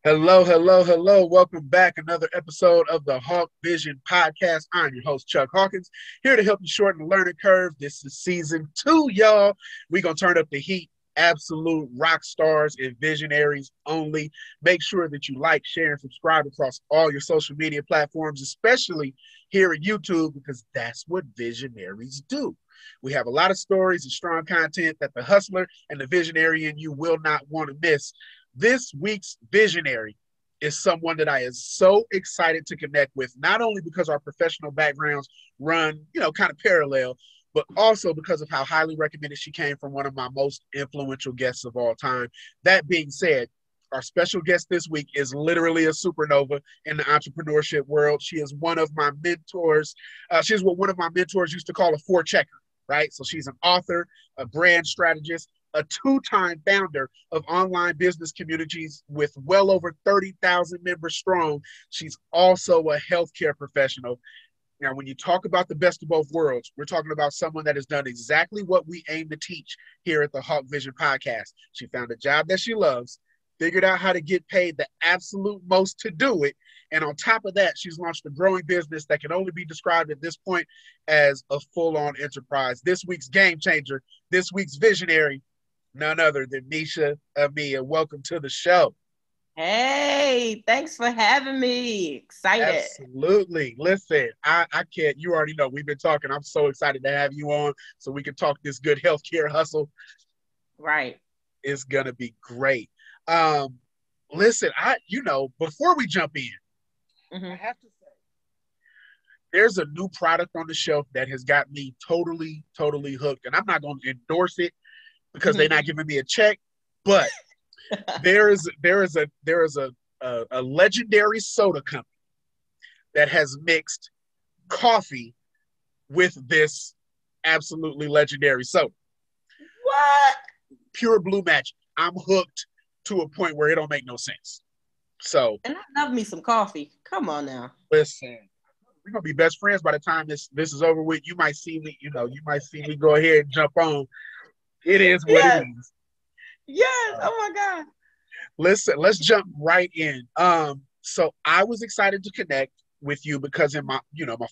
Hello, hello, hello. Welcome back. Another episode of the Hawk Vision Podcast. I'm your host, Chuck Hawkins, here to help you shorten the learning curve. This is season 2, y'all. We're going to turn up the heat. Absolute rock stars and visionaries only. Make sure that you like, share, and subscribe across all your social media platforms, especially here at YouTube, because that's what visionaries do. We have a lot of stories and strong content that the hustler and the visionary in you will not want to miss. This week's visionary is someone that I am so excited to connect with, not only because our professional backgrounds run, kind of parallel, but also because of how highly recommended she came from one of my most influential guests of all time. That being said, our special guest this week is literally a supernova in the entrepreneurship world. She is one of my mentors. She's what one of my mentors used to call a four-checker, right? So she's an author, a brand strategist, a two-time founder of online business communities with well over 30,000 members strong. She's also a healthcare professional. Now, when you talk about the best of both worlds, we're talking about someone that has done exactly what we aim to teach here at the Hawk Vision Podcast. She found a job that she loves, figured out how to get paid the absolute most to do it. And on top of that, she's launched a growing business that can only be described at this point as a full-on enterprise. This week's game changer, this week's visionary, none other than Meisha Amia. Welcome to the show. Hey, thanks for having me. Excited. Absolutely. Listen, I can't, you already know, we've been talking. I'm so excited to have you on so we can talk this good healthcare hustle. Right. It's going to be great. Um, Listen, before we jump in, I have to say, there's a new product on the shelf that has got me totally, totally hooked. And I'm not going to endorse it because they're not giving me a check, but there is a legendary soda company that has mixed coffee with this absolutely legendary soda. What? Pure blue magic. I'm hooked to a point where it don't make no sense. So, And I love me some coffee. Come on now. listen, we're gonna be best friends by the time this is over with. You might see me, you might see me go ahead and jump on. It is what it Yes. is. Yes. Oh my God. Listen, let's jump right in. So I was excited to connect with you because in my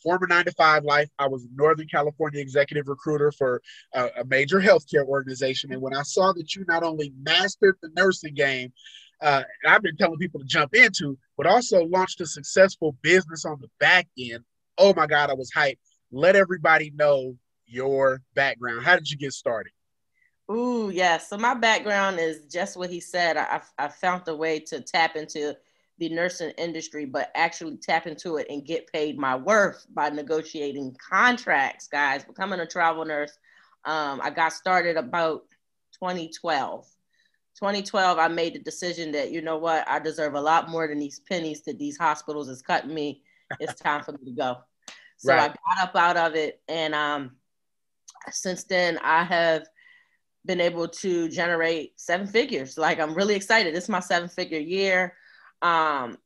former 9 to 5 life, I was a Northern California executive recruiter for a major healthcare organization. And when I saw that you not only mastered the nursing game, I've been telling people to jump into, but also launched a successful business on the back end. Oh my God, I was hyped. Let everybody know your background. How did you get started? Ooh, yes. So my background is just what he said. I found a way to tap into the nursing industry, but actually tap into it and get paid my worth by negotiating contracts, guys, becoming a travel nurse. I got started about 2012. 2012, I made the decision that, you know what, I deserve a lot more than these pennies that these hospitals is cutting me. It's time for me to go. So I Right. got up out of it. And since then, I have been able to generate 7 figures. Like, I'm really excited. This is my 7 figure year. And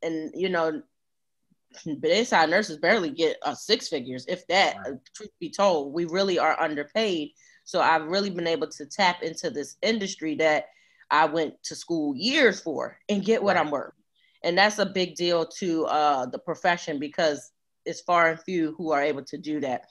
bedside nurses barely get 6 figures, if that. Right. Truth be told, we really are underpaid. So I've really been able to tap into this industry that I went to school years for and get what Right. I'm worth. And that's a big deal to the profession because it's far and few who are able to do that.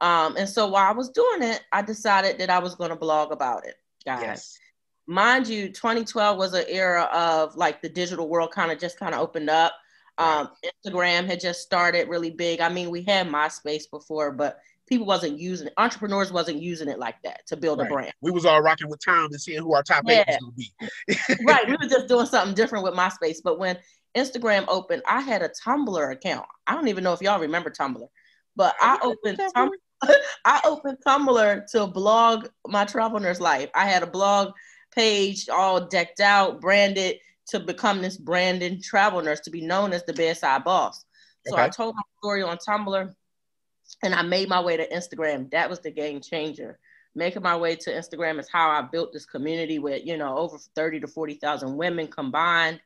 And so while I was doing it, I decided that I was going to blog about it, guys. Yes. Mind you, 2012 was an era of like the digital world kind of opened up. Right. Instagram had just started really big. I mean, we had MySpace before, but people wasn't using it. Entrepreneurs wasn't using it like that to build a Right. brand. We was all rocking with Tom and seeing who our top eight was Yeah, going to be. right. We were just doing something different with MySpace. But when Instagram opened, I had a Tumblr account. I don't even know if y'all remember Tumblr, but I remember Tom. I opened Tumblr to blog my travel nurse life. I had a blog page all decked out, branded to become this branded travel nurse to be known as the bedside boss. So I Okay. told my story on Tumblr and I made my way to Instagram. That was the game changer. Making my way to Instagram is how I built this community with, over 30 to 40,000 women combined.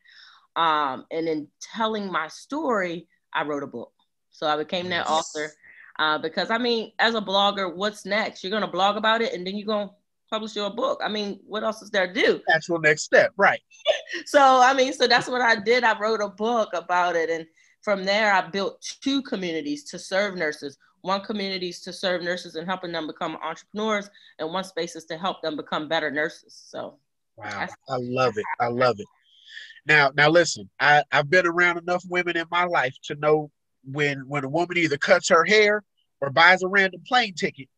And in telling my story, I wrote a book. So I became that author Yes. because, I mean, as a blogger, what's next? You're going to blog about it and then you're going to publish your book. I mean, what else is there to do? Actual next step, right? So, I mean, so that's what I did. I wrote a book about it. And from there, I built 2 communities to serve nurses. One community is to serve nurses and helping them become entrepreneurs, and one space is to help them become better nurses. So, Wow, I love it. I love it. Now listen, I've been around enough women in my life to know when a woman either cuts her hair or buys a random plane ticket,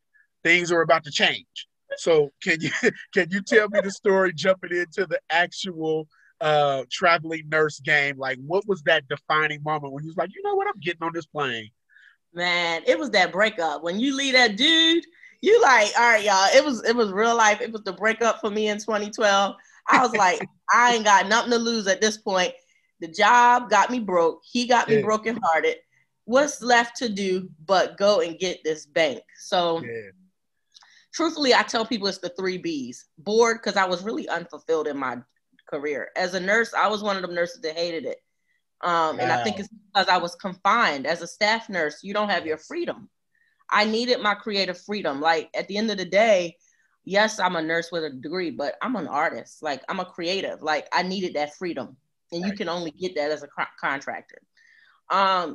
things are about to change. So can you tell me the story jumping into the actual traveling nurse game? Like, what was that defining moment when you was like, you know what, I'm getting on this plane? man, it was that breakup. When you leave that dude, you like, all right, y'all. It was real life. It was the breakup for me in 2012. I was like, I ain't got nothing to lose at this point. The job got me broke. He got me Yeah, brokenhearted. What's left to do but go and get this bank? So yeah, truthfully, I tell people it's the 3 B's. Bored, because I was really unfulfilled in my career. As a nurse, I was one of them nurses that hated it. And I think wow, it's because I was confined. As a staff nurse, you don't have your freedom. I needed my creative freedom. Like, at the end of the day, yes, I'm a nurse with a degree, but I'm an artist. Like, I'm a creative. Like, I needed that freedom. And you right, can only get that as a contractor.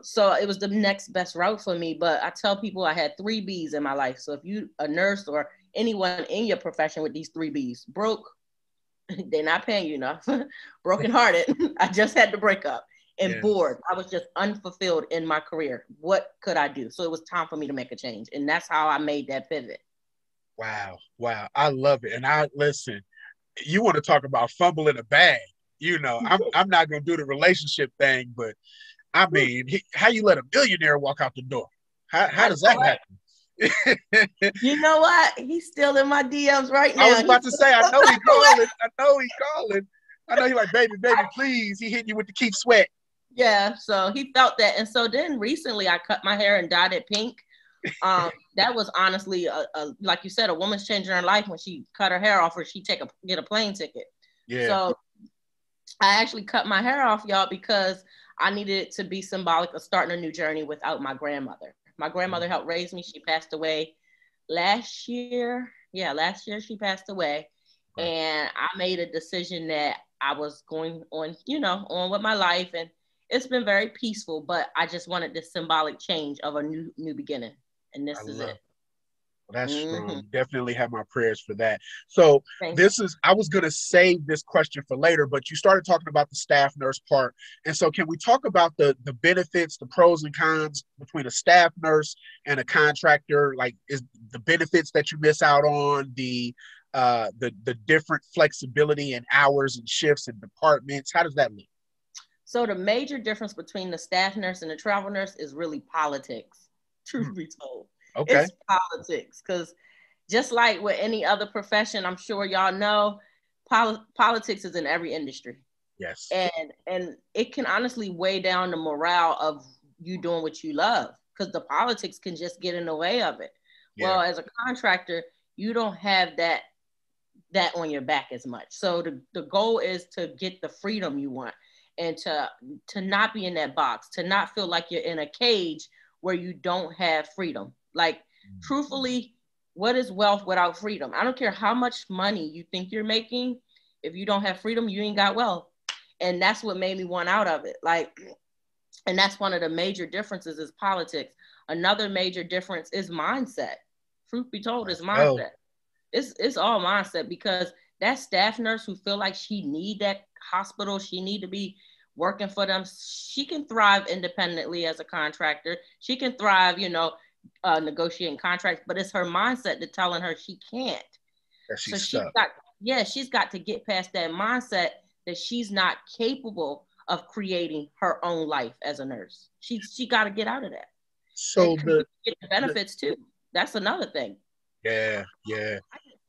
So it was the next best route for me. But I tell people I had 3 B's in my life. So if you a nurse or anyone in your profession with these 3 B's, broke, they're not paying you enough. Brokenhearted, I just had to break up. And yeah. bored, I was just unfulfilled in my career. What could I do? So it was time for me to make a change. And that's how I made that pivot. Wow, wow, I love it. And I listen, you want to talk about fumbling a bag. You know, I'm not gonna do the relationship thing, but I mean, how you let a millionaire walk out the door? How I does know, that right? happen? You know what? He's still in my DMs right I now. was about to say, I know he calling. I know he calling. I know he like, baby, please. He hitting you with the keep sweat. Yeah, so he felt that. And so then recently I cut my hair and dyed it pink. That was honestly like you said, a woman's changing her life when she cut her hair off or she get a plane ticket. Yeah, So I actually cut my hair off, y'all, because I needed it to be symbolic of starting a new journey without my grandmother. My grandmother helped raise me. She passed away last year. Yeah, last year she passed away. right. And I made a decision that I was going on, on with my life. And it's been very peaceful, but I just wanted this symbolic change of a new beginning. And I this is love. it. Well, that's strong. Mm-hmm. You definitely have my prayers for that. So Thank this is. I was gonna save this question for later, but you started talking about the staff nurse part, and so can we talk about the benefits, the pros and cons between a staff nurse and a contractor? Like, is the benefits that you miss out on, the different flexibility and hours and shifts and departments? How does that look? So the major difference between the staff nurse and the travel nurse is really politics, truth Hmm, be told. okay. It's politics because just like with any other profession, I'm sure y'all know, politics is in every industry. Yes. And it can honestly weigh down the morale of you doing what you love because the politics can just get in the way of it. Yeah. Well, as a contractor, you don't have that on your back as much. So the goal is to get the freedom you want and to not be in that box, to not feel like you're in a cage where you don't have freedom. Like, truthfully, what is wealth without freedom? I don't care how much money you think you're making. If you don't have freedom, you ain't got wealth. And that's what made me want out of it. Like, and that's one of the major differences is politics. Another major difference is mindset. Truth be told, is Let's go. mindset. It's all mindset because that staff nurse who feel like she need that hospital, she need to be working for them. She can thrive independently as a contractor. She can thrive, negotiating contracts, but it's her mindset that telling her she can't. That So she's stuck. she's got to get past that mindset that she's not capable of creating her own life as a nurse. She got to get out of that and So the, get the the benefits too. That's another thing. yeah, yeah,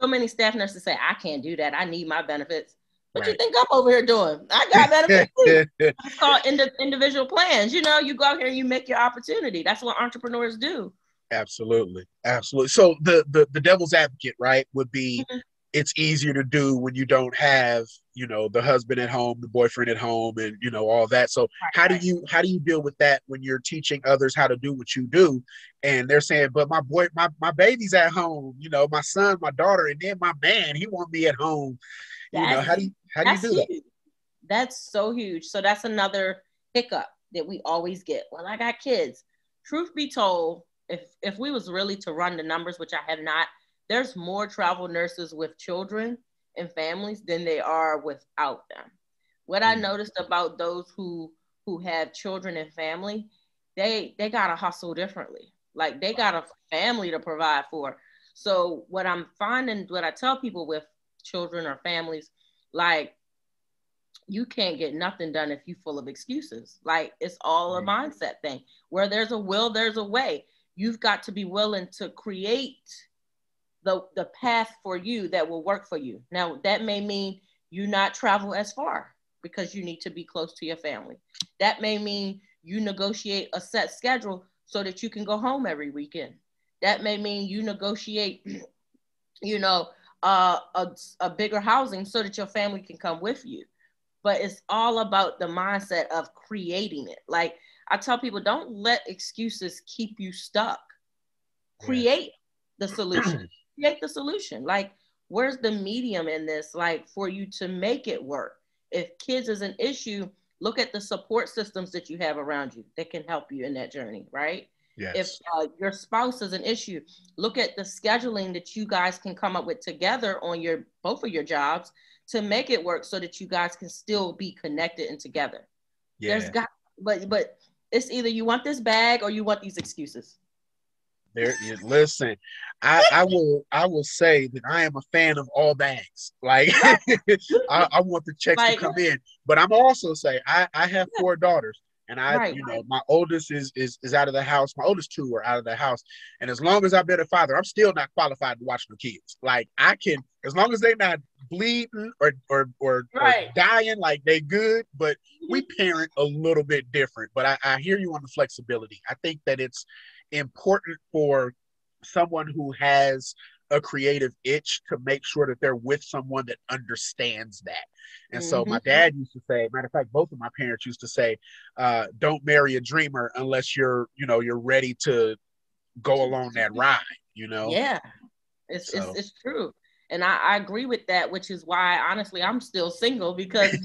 So many staff nurses say, I can't do that. I need my benefits. What you right. think I'm over here doing? I got benefits too. It's called individual plans. You go out here and you make your opportunity. That's what entrepreneurs do. Absolutely, absolutely. So the devil's advocate, right, would be, Mhm. it's easier to do when you don't have, the husband at home, the boyfriend at home, and all that. So Right. how do you deal with that when you're teaching others how to do what you do, and they're saying, but my baby's at home, my son, my daughter, and then my man, he want me at home. That's How do you that's do that? huge. That's so huge. So that's another hiccup that we always get. Well, I got kids. Truth be told, if we was really to run the numbers, which I have not, there's more travel nurses with children and families than they are without them. What I Mm. noticed about those who have children and family, they gotta hustle differently. Like they got a family to provide for. So what I'm finding, what I tell people with children or families, like you can't get nothing done if you full of excuses. Like it's all a mindset thing. Where there's a will, there's a way. You've got to be willing to create the path for you that will work for you. Now that may mean you not travel as far because you need to be close to your family. That may mean you negotiate a set schedule so that you can go home every weekend. That may mean you negotiate, you know, a bigger housing so that your family can come with you. But it's all about the mindset of creating it. Like I tell people, don't let excuses keep you stuck. Yeah. Create the solution. Create the solution. Like, where's the medium in this? Like, for you to make it work. If kids is an issue, look at the support systems that you have around you that can help you in that journey, right? If Yes. your spouse is an issue, look at the scheduling that you guys can come up with together on your both of your jobs to make it work so that you guys can still be connected and together. There's Yeah. got, but it's either you want this bag or you want these excuses. There, listen, I will say that I am a fan of all bags. Like Right. I want the checks to Like, come in, but I'm also say I have yeah, four daughters, and right. my oldest is out of the house. My oldest two are out of the house, and as long as I've been a father, I'm still not qualified to watch my kids. Like I can, as long as they're not bleeding or Right. dying, like they good. But we parent a little bit different. But I hear you on the flexibility. I think that it's important for someone who has a creative itch to make sure that they're with someone that understands that. And so my Mm-hmm. dad used to say, matter of fact, both of my parents used to say, don't marry a dreamer unless you're ready to go along that ride, you know? Yeah, it's, it's So it's true. And I agree with that, which is why honestly I'm still single because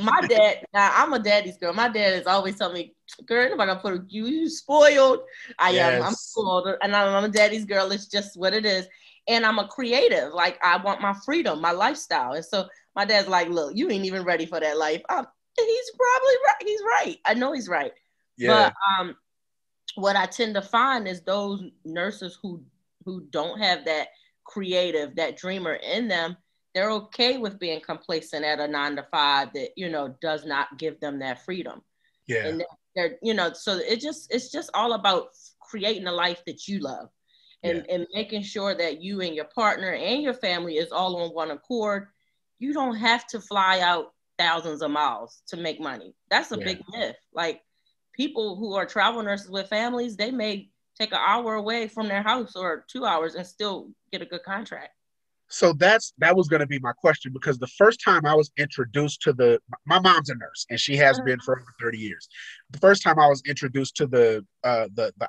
my dad, now I'm a daddy's girl. My dad is always telling me, girl, nobody gonna put you spoiled. I am. I'm yes, spoiled. And I'm a daddy's girl. It's just what it is. And I'm a creative. Like I want my freedom, my lifestyle. And so my dad's like, look, you ain't even ready for that life. And he's probably right. He's right. I know he's right. yeah, But what I tend to find is those nurses who don't have that creative, that dreamer in them, they're okay with being complacent at a 9 to 5 that does not give them that freedom. yeah, And they're so it's just all about creating a life that you love yeah, and making sure that you and your partner and your family is all on one accord. You don't have to fly out thousands of miles to make money. That's a yeah. big myth. Like people who are travel nurses with families, they may take an hour away from their house or 2 hours and still get a good contract. So that was going to be my question, because the first time I was introduced to my mom's a nurse and she has been for over 30 years. The first time I was introduced to the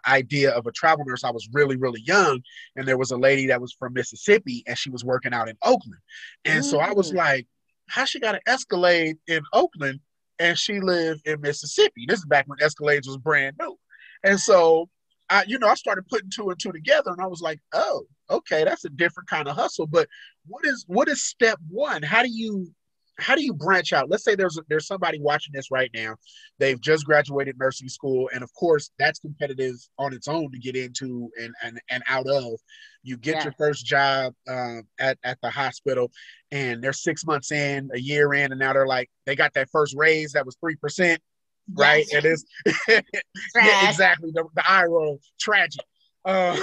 idea of a travel nurse, I was really, really young, and there was a lady that was from Mississippi and she was working out in Oakland. And so I was Mm, like, how she got an Escalade in Oakland and she lived in Mississippi? This is back when Escalades was brand new. And so I started putting two and two together, and I was like, oh, okay, that's a different kind of hustle. But what is step one? How do you branch out? Let's say there's somebody watching this right now. They've just graduated nursing school, and of course, that's competitive on its own to get into and out of. You get your yes. first job at the hospital, and they're 6 months in, a year in, and now they're like they got that first raise that was 3%, right? Yes. And it's yeah, Trash. exactly, the eye roll, tragic. Uh,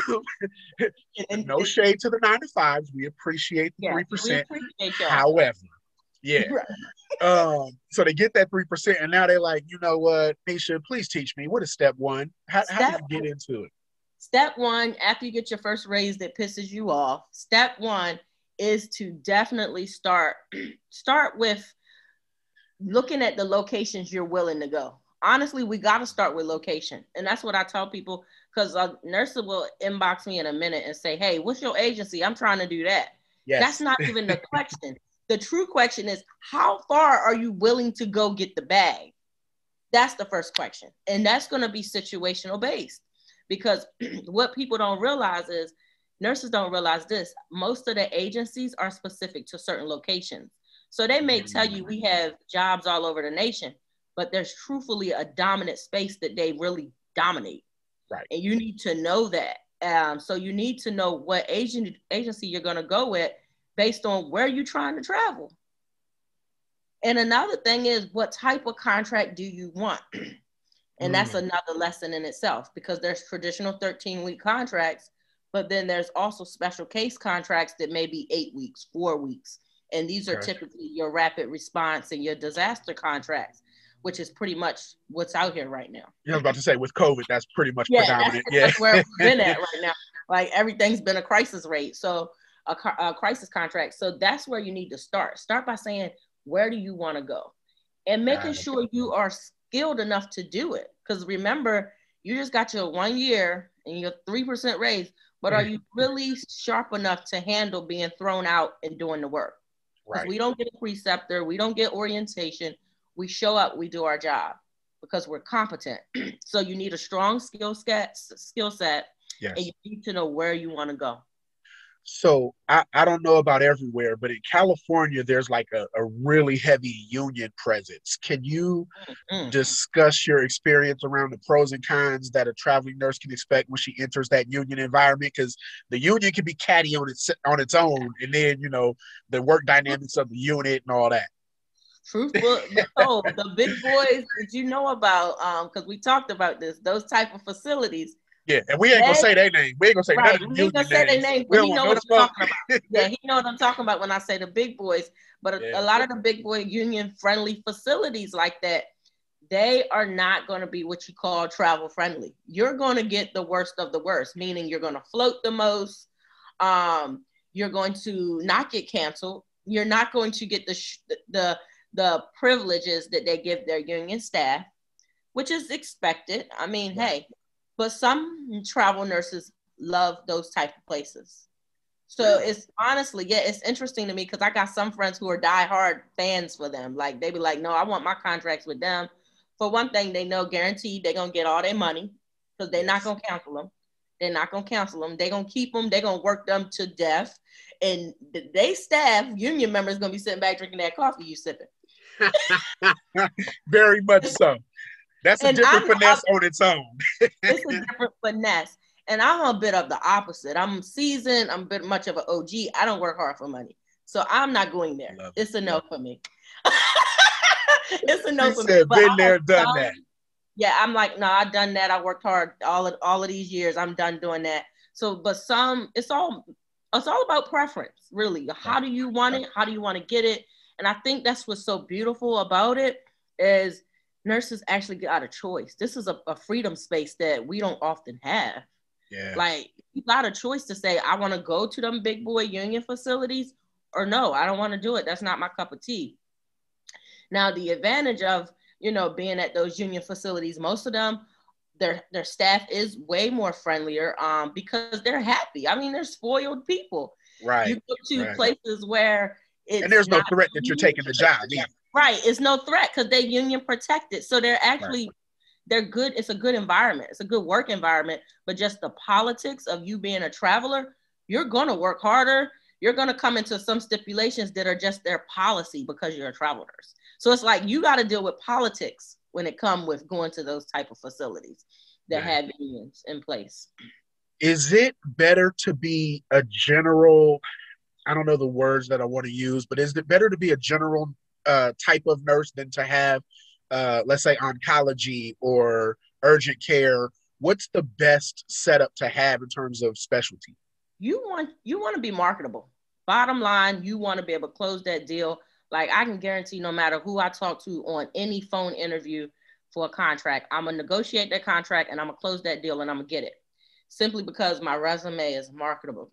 no And shade to the 9 to 5s. We appreciate the yes, we 3%. appreciate y'all. However, yeah. So they get that 3%, and now they're like, you know what, Meisha, please teach me. What is step one? How do Step you get into it? Step one, after you get your first raise that pisses you off, step one is to definitely start with looking at the locations you're willing to go. Honestly, we got to start with location. And that's what I tell people, because nurses will inbox me in a minute and say, hey, what's your agency? I'm trying to do that. Yes. That's not even the question. The true question is, how far are you willing to go get the bag? That's the first question. And that's going to be situational based, because what people don't realize is, nurses don't realize this, most of the agencies are specific to certain locations. So they may tell you we have jobs all over the nation, but there's truthfully a dominant space that they really dominate. Right. And you need to know that. So you need to know what agency you're going to go with based on where you're trying to travel. And another thing is, what type of contract do you want? And that's another lesson in itself, because there's traditional 13-week contracts, but then there's also special case contracts that may be 8 weeks, 4 weeks. And these are typically your rapid response and your disaster contracts, which is pretty much what's out here right now. I was about to say, with COVID, that's pretty much predominant. That's where we've been at right now. Like, everything's been a crisis rate. So a crisis contract. So that's where you need to start. Start by saying, where do you want to go? And making sure you are skilled enough to do it. Because remember, you just got your 1 year and your 3% raise, but are you really sharp enough to handle being thrown out and doing the work? Because we don't get a preceptor, we don't get orientation. We show up, we do our job because we're competent. So you need a strong skill set, and you need to know where you want to go. So I don't know about everywhere, but in California, there's like a really heavy union presence. Can you discuss your experience around the pros and cons that a traveling nurse can expect when she enters that union environment? Because the union can be catty on its own, and then, you know, the work dynamics of the unit and all that. Truthful, the big boys that you know about, because we talked about this, those type of facilities. Yeah, and we ain't gonna say their name. We ain't gonna say none of the we ain't gonna say their name, but he know what I'm talking about. Yeah, he know what I'm talking about when I say the big boys. But a lot of the big boy union friendly facilities like that, they are not going to be what you call travel friendly. You're going to get the worst of the worst, meaning you're going to float the most. You're going to not get canceled. You're not going to get the privileges that they give their union staff, which is expected. I mean, hey. But some travel nurses love those type of places. So it's honestly, it's interesting to me, because I got some friends who are diehard fans for them. Like, they be like, no, I want my contracts with them. For one thing, they know guaranteed they're going to get all their money, because they're not going to cancel them. They're not going to cancel them. They're going to keep them. They're going to work them to death. And they staff, union members, going to be sitting back drinking that coffee you sipping. Very much so. That's a different finesse on its own. It's a different finesse. And I'm a bit of the opposite. I'm seasoned. I'm a bit much of an OG. I don't work hard for money. So I'm not going there. It's a no for me. It's a no for me. But been there, done that. Yeah, I'm like, no, I've done that. I worked hard all of these years. I'm done doing that. So, but it's all about preference, really. How do you want it? How do you want to get it? And I think that's what's so beautiful about it, is nurses actually got a choice. This is a freedom space that we don't often have. Yeah. Like, you got a choice to say, I want to go to them big boy union facilities, or no, I don't want to do it. That's not my cup of tea. Now, the advantage of, being at those union facilities, most of them, their staff is way more friendlier because they're happy. I mean, they're spoiled people. Right. You go to places where and there's no threat that you're taking the job either. Right. It's no threat, because they're union protected. So they're actually, they're good. It's a good environment. It's a good work environment. But just the politics of you being a traveler, you're going to work harder. You're going to come into some stipulations that are just their policy because you're a travel nurse. So it's like, you got to deal with politics when it comes with going to those type of facilities that have unions in place. Is it better to be a general, I don't know the words that I want to use, but is it better to be a general type of nurse than to have, let's say, oncology or urgent care? What's the best setup to have in terms of specialty? You want to be marketable. Bottom line, you want to be able to close that deal. Like, I can guarantee, no matter who I talk to on any phone interview for a contract, I'm going to negotiate that contract and I'm going to close that deal and I'm going to get it. Simply because my resume is marketable.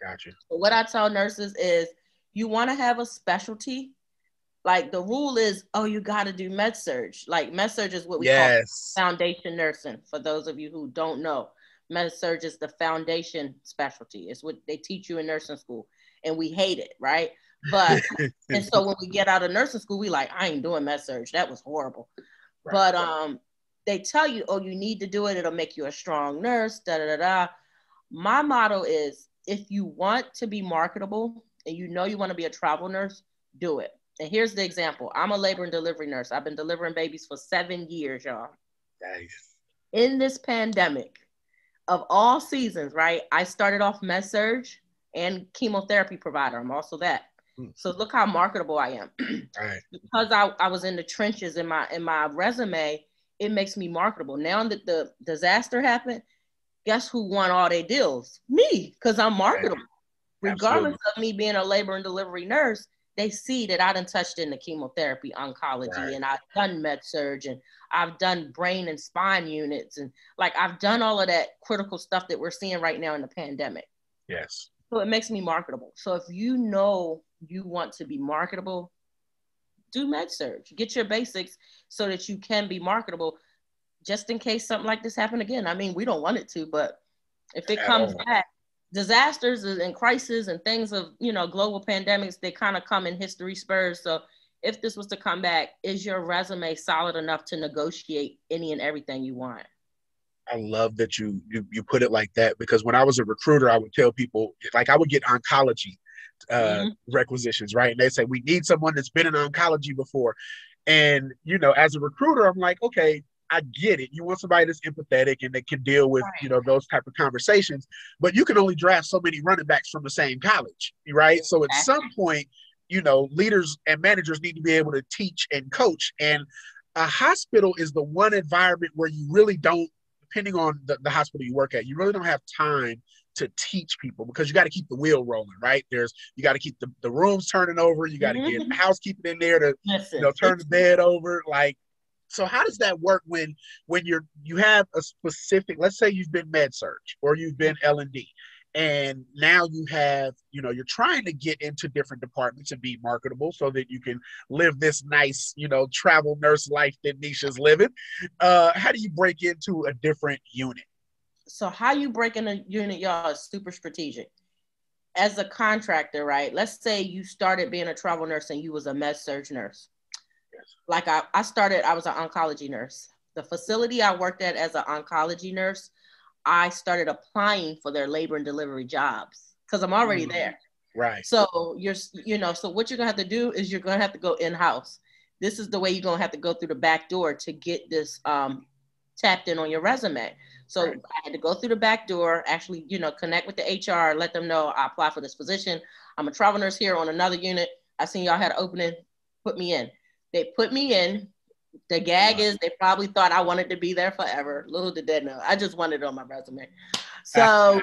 Gotcha. So what I tell nurses is you want to have a specialty. Like the rule is, oh, you got to do med surge. Like med surge is what we call Yes. foundation nursing. For those of you who don't know, med surge is the foundation specialty. It's what they teach you in nursing school, and we hate it, right? But and so when we get out of nursing school, we like, I ain't doing med surge. That was horrible. Right. But they tell you, oh, you need to do it. It'll make you a strong nurse. Da da da da. My motto is, if you want to be marketable and you know you want to be a travel nurse, do it. And here's the example. I'm a labor and delivery nurse. I've been delivering babies for 7 years, y'all. Nice. In this pandemic of all seasons, right? I started off med surge and chemotherapy provider. I'm also that. So look how marketable I am. Right. Because I was in the trenches in my resume, it makes me marketable. Now that the disaster happened, guess who won all their deals? Me, because I'm marketable. Right. Regardless of me being a labor and delivery nurse, they see that I done touched in the chemotherapy, oncology, right. And I've done med surge, and I've done brain and spine units, and like I've done all of that critical stuff that we're seeing right now in the pandemic. Yes. So it makes me marketable. So if you know you want to be marketable, do med surge. Get your basics so that you can be marketable, just in case something like this happen again. I mean, we don't want it to, but if it comes back, disasters and crises and things of, global pandemics, they kind of come in history spurs. So if this was to come back, is your resume solid enough to negotiate any and everything you want? I love that you put it like that, because when I was a recruiter, I would tell people, like, I would get oncology requisitions, right? And they say, we need someone that's been in oncology before. And, as a recruiter, I'm like, okay, I get it. You want somebody that's empathetic and that can deal with, those type of conversations, but you can only draft so many running backs from the same college, right? So at some point, leaders and managers need to be able to teach and coach. And a hospital is the one environment where you really don't, depending on the hospital you work at, you really don't have time to teach people, because you got to keep the wheel rolling, right? You got to keep the rooms turning over. You got to get housekeeping in there to, turn the bed over. Like, so how does that work when you have a specific, let's say you've been med surge or you've been L&D, and now you have, you're trying to get into different departments and be marketable so that you can live this nice, travel nurse life that Meisha's living. How do you break into a different unit? So how you break in a unit, y'all, is super strategic. As a contractor, right? Let's say you started being a travel nurse and you was a med surge nurse. Yes. Like I was an oncology nurse. The facility I worked at as an oncology nurse, I started applying for their labor and delivery jobs because I'm already there. Right. So so what you're gonna have to do is you're gonna have to go in-house. This is the way you're gonna have to go through the back door to get this tapped in on your resume. So right. I had to go through the back door, actually, connect with the HR, let them know I apply for this position. I'm a travel nurse here on another unit. I seen y'all had an opening, put me in. They put me in. The gag is they probably thought I wanted to be there forever. Little did they know. I just wanted it on my resume. So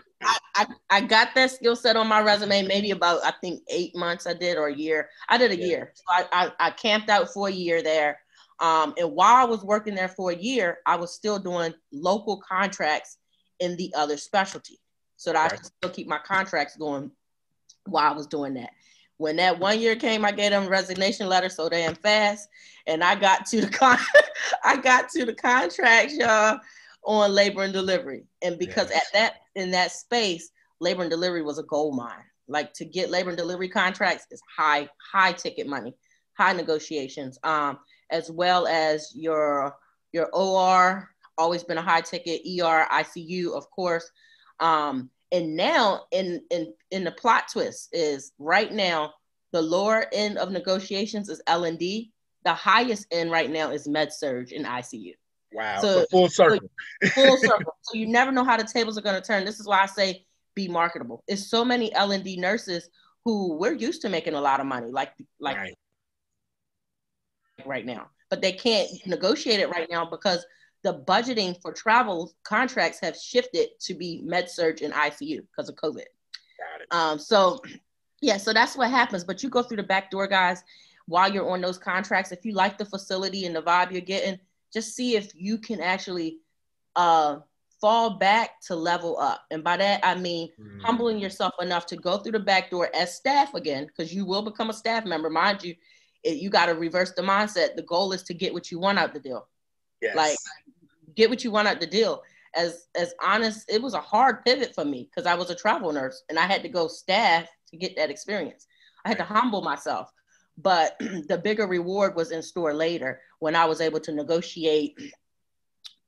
I got that skill set on my resume, maybe about, I think 8 months I did, or a year. I did a year. So I camped out for a year there. And while I was working there for a year, I was still doing local contracts in the other specialty, so that I could still keep my contracts going while I was doing that. When that 1 year came, I gave them a resignation letter so damn fast, and I got to the contracts, y'all, on labor and delivery. And because in that space, labor and delivery was a gold mine. Like, to get labor and delivery contracts is high ticket money, high negotiations. As well as your OR, always been a high ticket, ER, ICU, of course. And now in the plot twist is, right now, the lower end of negotiations is L&D. The highest end right now is med surge and ICU. Wow, so full circle. Full circle. So you never know how the tables are going to turn. This is why I say be marketable. It's so many L&D nurses who we're used to making a lot of money, like right now, but they can't negotiate it right now because the budgeting for travel contracts have shifted to be med surge and ICU because of COVID. Got it. So that's what happens. But you go through the back door, guys, while you're on those contracts. If you like the facility and the vibe you're getting, just see if you can actually fall back to level up. And by that, I mean humbling yourself enough to go through the back door as staff again, because you will become a staff member. Mind you, you got to reverse the mindset. The goal is to get what you want out the deal. Yes. Like, get what you want out the deal. As honest, it was a hard pivot for me because I was a travel nurse and I had to go staff to get that experience. I had to humble myself. But the bigger reward was in store later when I was able to negotiate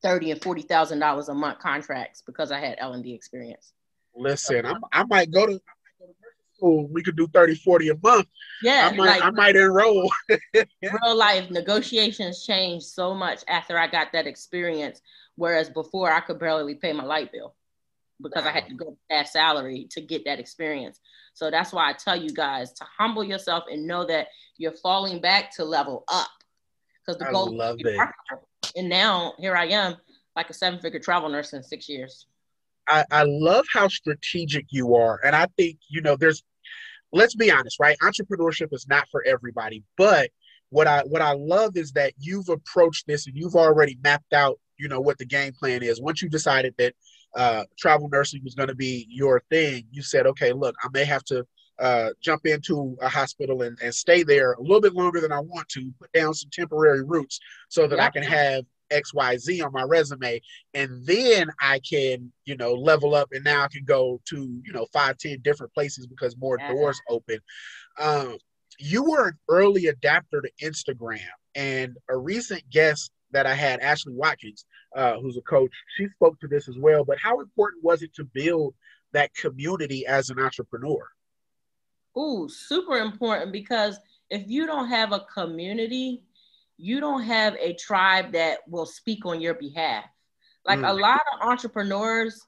$30,000 and $40,000 a month contracts because I had L&D experience. Listen, I might go to school. We could do 30, 40 a month. Yeah, I might enroll. Real life negotiations changed so much after I got that experience. Whereas before I could barely pay my light bill because I had to go to that salary to get that experience. So that's why I tell you guys to humble yourself and know that you're falling back to level up. Because the goal love it. And now here I am, like a 7-figure travel nurse in 6 years. I love how strategic you are. And I think, let's be honest, right? Entrepreneurship is not for everybody. But what I love is that you've approached this and you've already mapped out, what the game plan is. Once you decided that travel nursing was going to be your thing, you said, okay, look, I may have to jump into a hospital and stay there a little bit longer than I want to, put down some temporary roots so that I can have XYZ on my resume. And then I can, level up and now I can go to, 5, 10 different places because more doors open. You were an early adapter to Instagram, and a recent guest that I had, Ashley Watkins, who's a coach, she spoke to this as well. But how important was it to build that community as an entrepreneur? Ooh, super important, because if you don't have a community, you don't have a tribe that will speak on your behalf. Like a lot of entrepreneurs,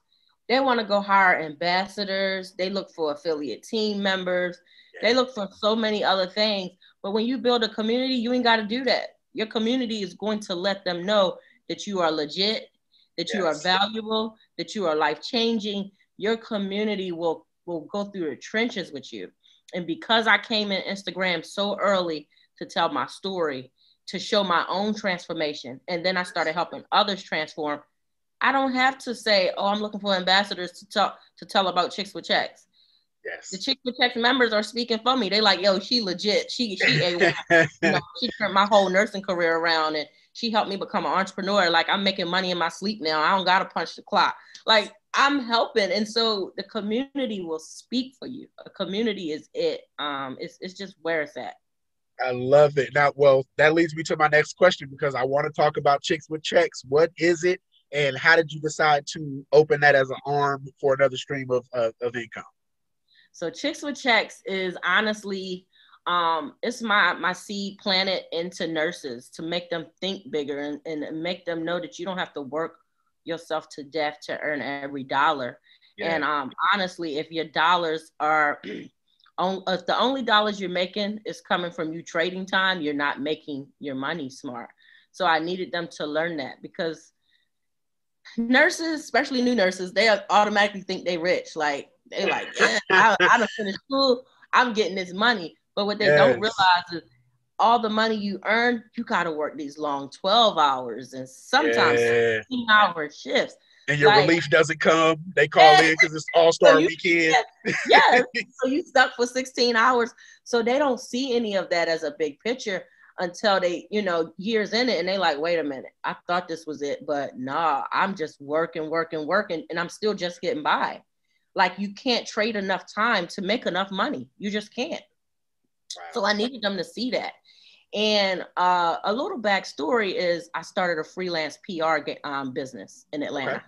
they want to go hire ambassadors. They look for affiliate team members. They look for so many other things. But when you build a community, you ain't got to do that. Your community is going to let them know that you are legit, that you are valuable, that you are life-changing. Your community will go through the trenches with you. And because I came in Instagram so early to tell my story, to show my own transformation, and then I started helping others transform, I don't have to say, oh, I'm looking for ambassadors to tell about Chicks with Checks. Yes. The Chicks with Checks members are speaking for me. They like, yo, she legit. She A1. She turned my whole nursing career around, and she helped me become an entrepreneur. Like, I'm making money in my sleep now. I don't got to punch the clock. Like, I'm helping. And so the community will speak for you. A community is it. It's just where it's at. I love it. Now, well, that leads me to my next question, because I want to talk about Chicks with Checks. What is it, and how did you decide to open that as an arm for another stream of income? So Chicks with Checks is honestly, it's my seed planted into nurses to make them think bigger and make them know that you don't have to work yourself to death to earn every dollar. Yeah. And honestly, if your dollars are if the only dollars you're making is coming from you trading time, you're not making your money smart. So I needed them to learn that, because nurses, especially new nurses, they automatically think they rich. Like, they're like, yeah, I done finished school, I'm getting this money. But what they don't realize is all the money you earn, you got to work these long 12 hours and sometimes 16-hour shifts. And your relief doesn't come. They call in because it's All-Star weekend. Yes. So you stuck for 16 hours. So they don't see any of that as a big picture until they, years in it. And they like, wait a minute, I thought this was it. But nah, I'm just working. And I'm still just getting by. Like, you can't trade enough time to make enough money. You just can't. Wow. So I needed them to see that. And a little backstory is I started a freelance PR business in Atlanta.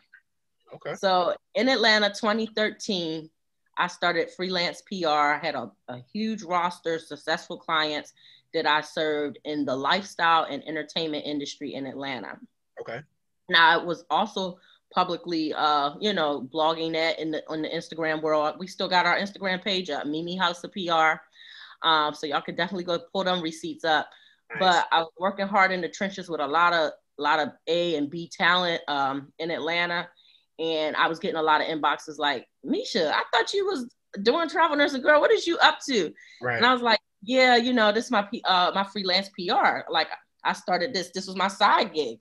Okay. So in Atlanta, 2013, I started freelance PR. I had a huge roster of successful clients that I served in the lifestyle and entertainment industry in Atlanta. Okay. Now, I was also publicly, blogging that on the Instagram world. We still got our Instagram page up, Mimi House of PR. So y'all can definitely go pull them receipts up. Nice. But I was working hard in the trenches with a lot of A and B talent in Atlanta. And I was getting a lot of inboxes like, Meisha, I thought you was doing travel nursing, girl. What is you up to? Right. And I was like, yeah, this is my freelance PR. Like, I started this. This was my side gig.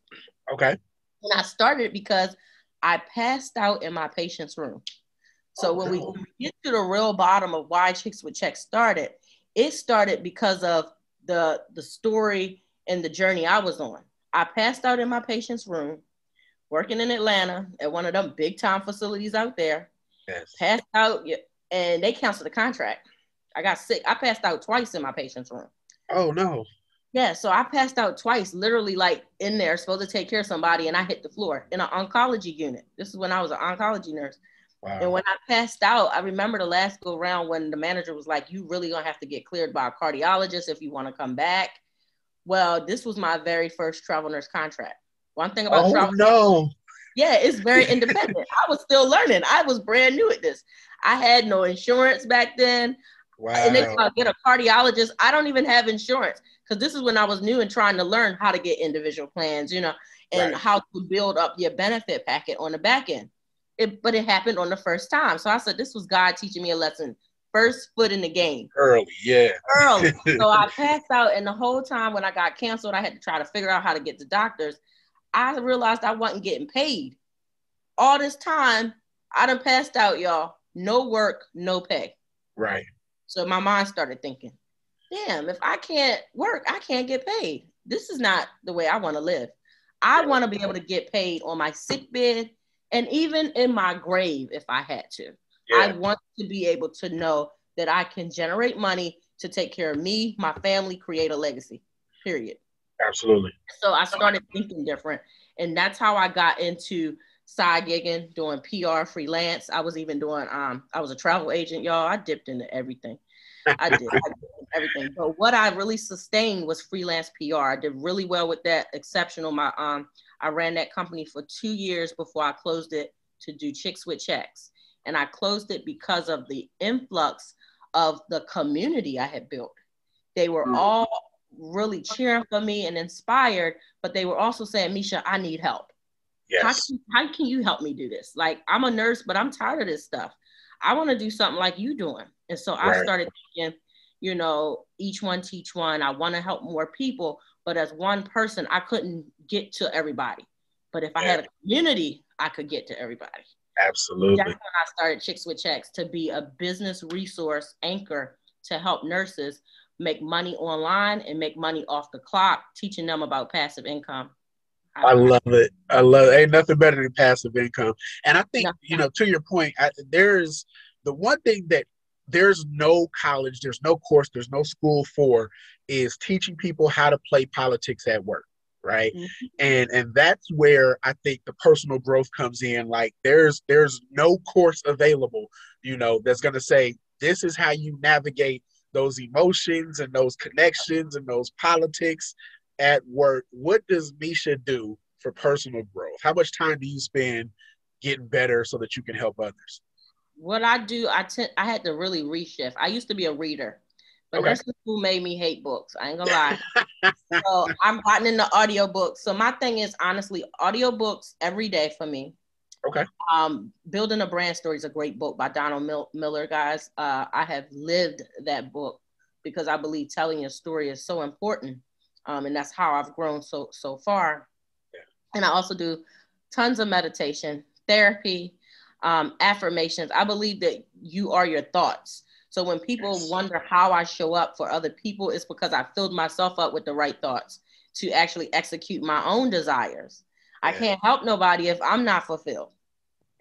Okay. And I started because I passed out in my patient's room. So Oh, when we no. get to the real bottom of why Chicks with Checks started, it started because of the story and the journey I was on. I passed out in my patient's room, working in Atlanta at one of them big time facilities out there. Yes. Passed out, and they canceled the contract. I got sick. I passed out twice in my patient's room. Oh, no. Yeah, so I passed out twice, literally like in there, supposed to take care of somebody, and I hit the floor in an oncology unit. This is when I was an oncology nurse. And Wow. when I passed out, I remember the last go round when the manager was like, "You really gonna have to get cleared by a cardiologist if you want to come back." Well, this was my very first travel nurse contract. One thing about Oh, travel, no. yeah, it's very independent. I was still learning. I was brand new at this. I had no insurance back then. And they Wow. get a cardiologist. I don't even have insurance because this is when I was new and trying to learn how to get individual plans, and Right. how to build up your benefit packet on the back end. But it happened on the first time. So I said, this was God teaching me a lesson. First foot in the game. Early, yeah. Early. So I passed out, and the whole time when I got canceled, I had to try to figure out how to get to doctors. I realized I wasn't getting paid. All this time, I done passed out, y'all. No work, no pay. Right. So my mind started thinking, damn, if I can't work, I can't get paid. This is not the way I want to live. I want to be able to get paid on my sick bed and even in my grave if I had to. I Yeah. want to be able to know that I can generate money to take care of me, my family, create a legacy, period. Absolutely. So I started thinking different. And that's how I got into side gigging, doing PR freelance. I was even doing, I was a travel agent, y'all. I dipped into everything. I did everything. But what I really sustained was freelance PR. I did really well with that, exceptional. I ran that company for 2 years before I closed it to do Chicks with Checks. And I closed it because of the influx of the community I had built. They were all really cheering for me and inspired, but they were also saying, Meisha, I need help. Yes. How can you help me do this? Like, I'm a nurse, but I'm tired of this stuff. I want to do something like you doing. And so I Right. started thinking, each one teach one. I want to help more people, but as one person, I couldn't get to everybody. But if I Yeah. had a community, I could get to everybody. That's Absolutely. when I started Chicks with Checks to be a business resource anchor to help nurses make money online and make money off the clock, teaching them about passive income. I love it. I love it. Ain't nothing better than passive income. And I think, No, to your point, there's the one thing that there's no college, there's no course, there's no school for is teaching people how to play politics at work. Right. mm-hmm. And that's where I think the personal growth comes in. Like there's no course available, that's gonna say this is how you navigate those emotions and those connections and those politics at work. What does Meisha do for personal growth? How much time do you spend getting better so that you can help others? What I do, I had to really reshift. I used to be a reader, but Okay. nursing school made me hate books. I ain't gonna lie. So I'm gotten into audiobooks. So my thing is honestly audiobooks every day for me. Okay. Building a Brand Story is a great book by Donald Miller, guys. I have lived that book because I believe telling your story is so important. And that's how I've grown so far. Yeah. And I also do tons of meditation, therapy, affirmations. I believe that you are your thoughts. So when people wonder how I show up for other people, it's because I filled myself up with the right thoughts to actually execute my own desires. I can't help nobody if I'm not fulfilled.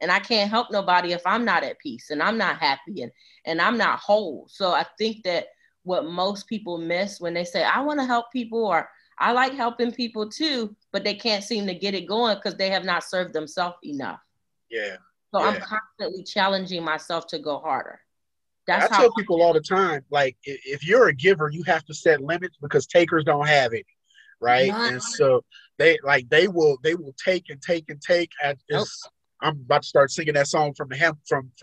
And I can't help nobody if I'm not at peace and I'm not happy and I'm not whole. So I think that what most people miss when they say, I want to help people or I like helping people too, but they can't seem to get it going because they have not served themselves enough. Yeah. So I'm Yeah. constantly challenging myself to go harder. I That's how tell people all the time, like if you're a giver, you have to set limits because takers don't have any, right? none. And so they will take and take and take. Nope. I'm about to start singing that song from Hamilton, and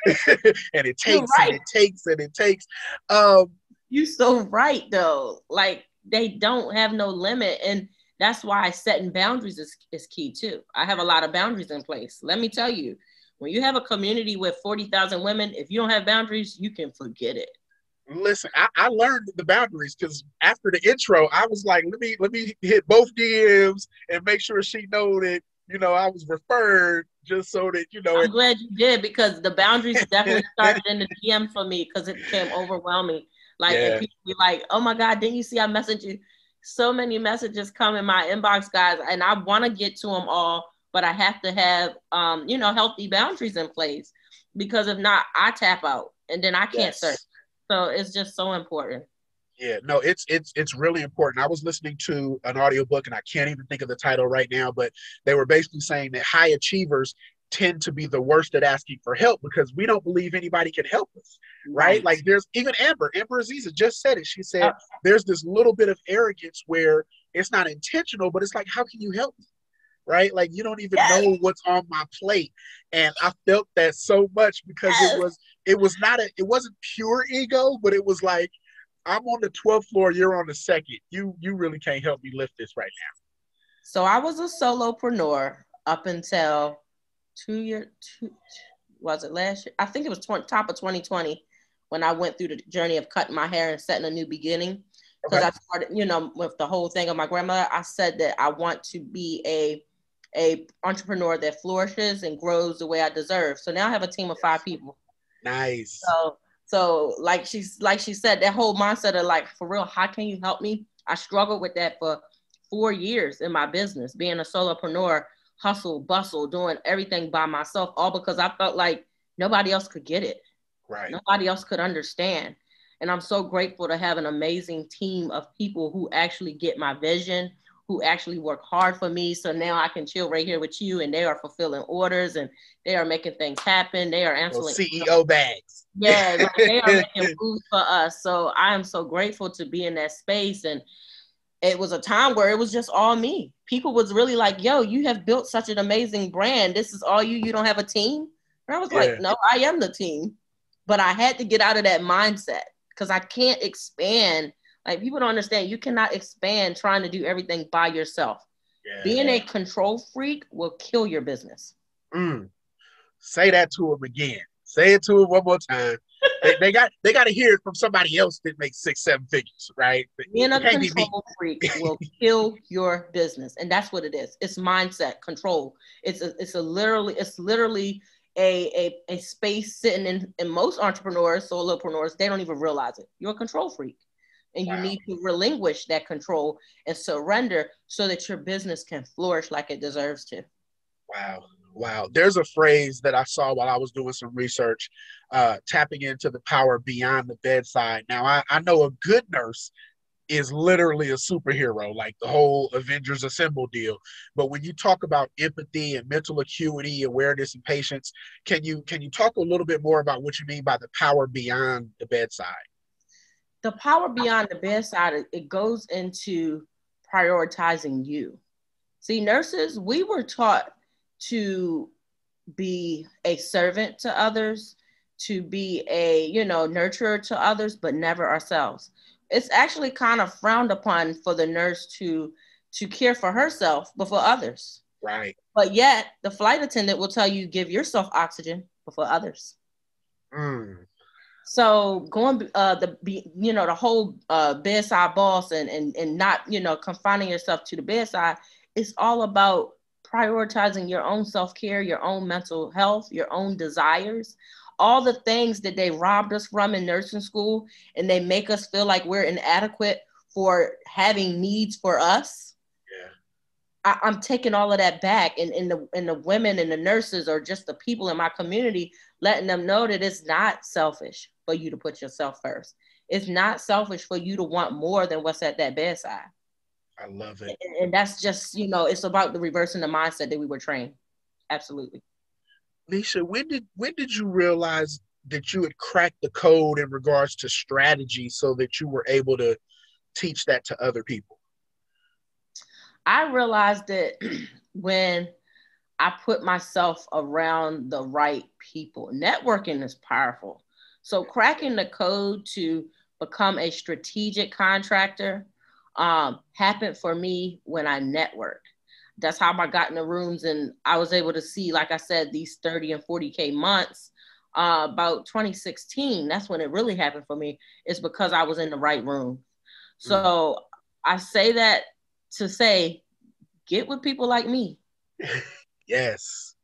it You're takes and right. it takes and it takes. Um, You're so right though. Like they don't have no limit. And that's why setting boundaries is key too. I have a lot of boundaries in place. Let me tell you, when you have a community with 40,000 women, if you don't have boundaries, you can forget it. Listen, I learned the boundaries because after the intro, I was like, let me hit both DMs and make sure she know that I was referred just so that, I'm glad you did, because the boundaries definitely started in the DM for me, because it became overwhelming. Like, and yeah, people be like, "Oh my God, didn't you see I messaged you?" So many messages come in my inbox, guys, and I want to get to them all, but I have to have, healthy boundaries in place, because if not, I tap out and then I can't serve. yes. So it's just so important. Yeah, no, it's really important. I was listening to an audiobook and I can't even think of the title right now, but they were basically saying that high achievers tend to be the worst at asking for help because we don't believe anybody can help us, right? Right. Like there's even Amber Aziza just said it. She said Uh, there's this little bit of arrogance where it's not intentional, but it's like, how can you help me? Right? Like you don't even yes. know what's on my plate. And I felt that so much because it Yes. was it was not a it wasn't pure ego, but it was like I'm on the 12th floor, you're on the second. You really can't help me lift this right now. So I was a solopreneur up until 2 years. Was it last year? I think it was top of 2020 when I went through the journey of cutting my hair and setting a new beginning. Because Okay. I started, with the whole thing of my grandmother, I said that I want to be a entrepreneur that flourishes and grows the way I deserve. So now I have a team of 5 people. Nice. So like she said, that whole mindset of like, for real, how can you help me? I struggled with that for 4 years in my business, being a solopreneur, hustle, bustle, doing everything by myself, all because I felt like nobody else could get it. Right. Nobody else could understand. And I'm so grateful to have an amazing team of people who actually get my vision, who actually work hard for me. So now I can chill right here with you, and they are fulfilling orders and they are making things happen. They are Those answering. CEO bags. Yeah, like they are making moves for us. So I am so grateful to be in that space. And it was a time where it was just all me. People was really like, "Yo, you have built such an amazing brand. This is all you. You don't have a team." And I was Yeah. like, "No, I am the team." But I had to get out of that mindset because I can't expand. Like, people don't understand. You cannot expand trying to do everything by yourself. Yeah. Being a control freak will kill your business. Mm. Say that to them again. Say it to them one more time. They got to hear it from somebody else that makes 6, 7 figures, right? Being It a can't be me. control freak will kill your business, and that's what it is. It's mindset control. It's literally a space sitting in most entrepreneurs, solopreneurs. They don't even realize it. You're a control freak, and you Wow. need to relinquish that control and surrender so that your business can flourish like it deserves to. Wow. Wow. There's a phrase that I saw while I was doing some research, tapping into the power beyond the bedside. Now, I know a good nurse is literally a superhero, like the whole Avengers Assemble deal. But when you talk about empathy and mental acuity, awareness, and patience, can you talk a little bit more about what you mean by the power beyond the bedside? The power beyond the bedside, it goes into prioritizing you. See, nurses, we were taught to be a servant to others, to be a, nurturer to others, but never ourselves. It's actually kind of frowned upon for the nurse to care for herself before others. Right. But yet, the flight attendant will tell you give yourself oxygen before others. Mm. So going the whole bedside boss and not confining yourself to the bedside, it's all about prioritizing your own self-care, your own mental health, your own desires, all the things that they robbed us from in nursing school, and they make us feel like we're inadequate for having needs for us. Yeah. I'm taking all of that back, and the women and the nurses, or just the people in my community, letting them know that it's not selfish for you to put yourself first. It's not selfish for you to want more than what's at that bedside. I love it. And that's just, it's about the reversing the mindset that we were trained. Absolutely. Meisha, when did you realize that you had cracked the code in regards to strategy so that you were able to teach that to other people? I realized that when I put myself around the right people. Networking is powerful. So cracking the code to become a strategic contractor happened for me when I networked. That's how I got in the rooms, and I was able to see, like I said, these 30 and 40K months. About 2016, that's when it really happened for me. It's because I was in the right room. Mm. So I say that to say, get with people like me. Yes.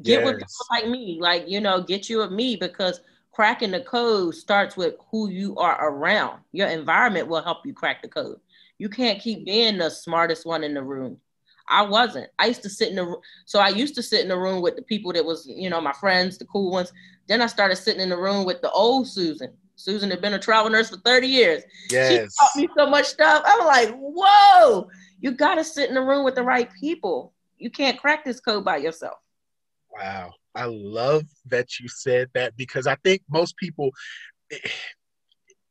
Get with people Yes. like me, like, get you with me, because cracking the code starts with who you are around. Your environment will help you crack the code. You can't keep being the smartest one in the room. I wasn't. I used to sit in the room. So I used to sit in the room with the people that was, my friends, the cool ones. Then I started sitting in the room with the old Susan. Susan had been a travel nurse for 30 years. She taught Yes. me so much stuff. I'm like, whoa, you got to sit in the room with the right people. You can't crack this code by yourself. Wow. I love that you said that, because I think most people,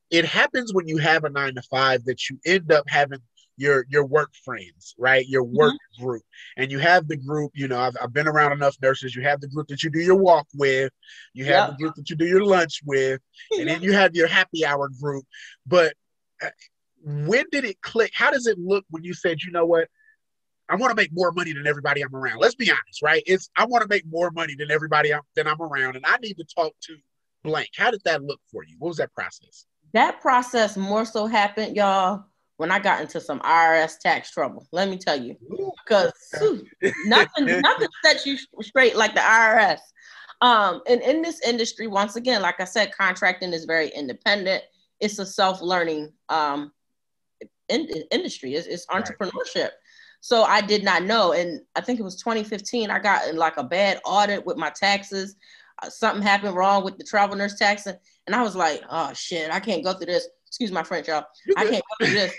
it happens when you have a 9 to 5 that you end up having your work friends, right? Your work group. And you have the group, I've been around enough nurses. You have the group that you do your walk with, you have the group that you do your lunch with, and then you have your happy hour group. But when did it click? How does it look when you said, you know what? I want to make more money than everybody I'm around. Let's be honest, right? I want to make more money than everybody I'm around, and I need to talk to blank. How did that look for you? What was that process? That process more so happened, y'all, when I got into some IRS tax trouble. Let me tell you, because nothing sets you straight like the IRS. And in this industry, once again, like I said, contracting is very independent. It's a self-learning industry. It's entrepreneurship. Right. So I did not know. And I think it was 2015, I got in like a bad audit with my taxes. Something happened wrong with the travel nurse tax. And I was like, oh shit, I can't go through this. Excuse my French, y'all. I can't go through this.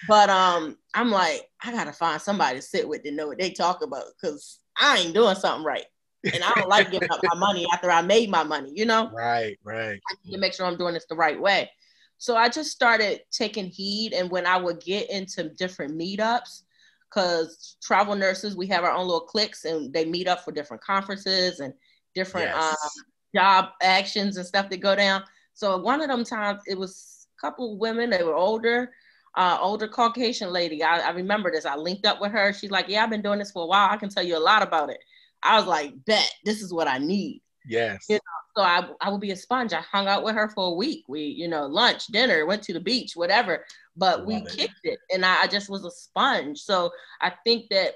But I'm like, I gotta find somebody to sit with to know what they talk about, because I ain't doing something right. And I don't like giving up my money after I made my money, Right. I need to make sure I'm doing this the right way. So I just started taking heed. And when I would get into different meetups, because travel nurses, we have our own little cliques, and they meet up for different conferences and different job actions and stuff that go down. So one of them times, it was a couple of women. They were older Caucasian lady. I remember this. I linked up with her. She's like, yeah, I've been doing this for a while. I can tell you a lot about it. I was like, bet, this is what I need. Yes. So I would be a sponge. I hung out with her for a week. We, lunch, dinner, went to the beach, whatever. But we kicked it. And I just was a sponge. So I think that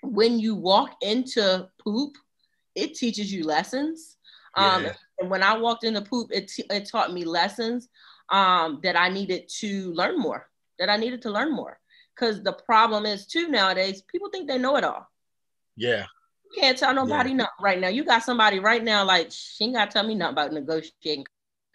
when you walk into poop, it teaches you lessons. And when I walked into poop, it taught me lessons that I needed to learn more. Because the problem is too, nowadays, people think they know it all. Yeah. You can't tell nobody nothing right now. You got somebody right now, like, she ain't got to tell me nothing about negotiating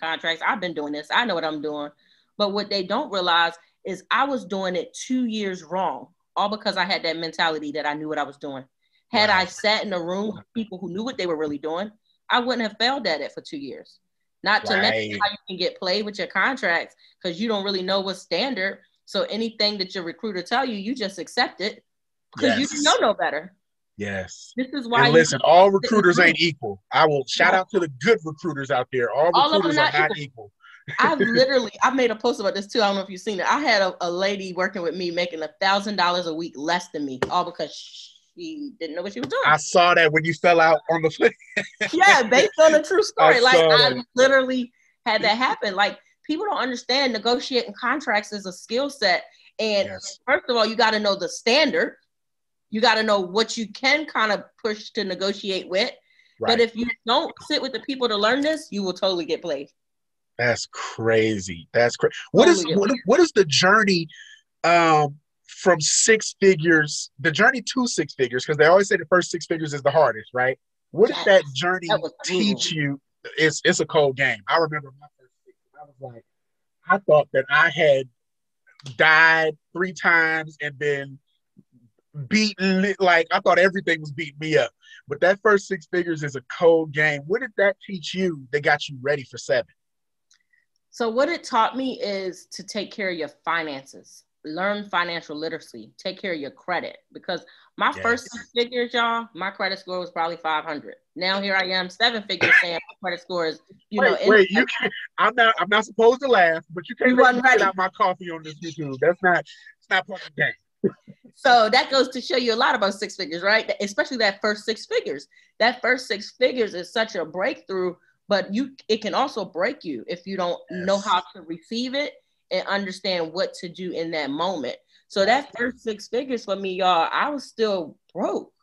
contracts. I've been doing this. I know what I'm doing. But what they don't realize is I was doing it 2 years wrong, all because I had that mentality that I knew what I was doing. Had I sat in a room with people who knew what they were really doing, I wouldn't have failed at it for 2 years. Not to mention how you can get played with your contracts, because you don't really know what's standard. So anything that your recruiter tell you, you just accept it because you didn't know no better. Yes. This is why. And listen, all recruiters ain't equal. I will shout out to the good recruiters out there. All recruiters are not equal. I made a post about this too. I don't know if you've seen it. I had a lady working with me making $1,000 a week less than me, all because she didn't know what she was doing. I saw that when you fell out on the flip. Yeah, based on a true story. I literally had that happen. Like, people don't understand negotiating contracts is a skill set. And first of all, you got to know the standard. You got to know what you can kind of push to negotiate with. Right. But if you don't sit with the people to learn this, you will totally get played. That's crazy. That's crazy. What is the journey from 6 figures, the journey to 6 figures? Because they always say the first 6 figures is the hardest, right? What did that journey teach you? It's a cold game. I remember my first 6. I was like, I thought that I had died 3 times and been beaten. Like, I thought everything was beating me up. But that first 6 figures is a cold game. What did that teach you that got you ready for 7? So what it taught me is to take care of your finances, learn financial literacy, take care of your credit. Because my first 6 figures, y'all, my credit score was probably 500. Now here I am, 7 figures, saying my credit score is, wait, you can't. I'm not supposed to laugh, but you can't let me get out my coffee on this YouTube. It's not part of the game. So that goes to show you a lot about 6 figures, right? Especially that first 6 figures. That first 6 figures is such a breakthrough. But it can also break you if you don't know how to receive it and understand what to do in that moment. So that first 6 figures for me, y'all, I was still broke.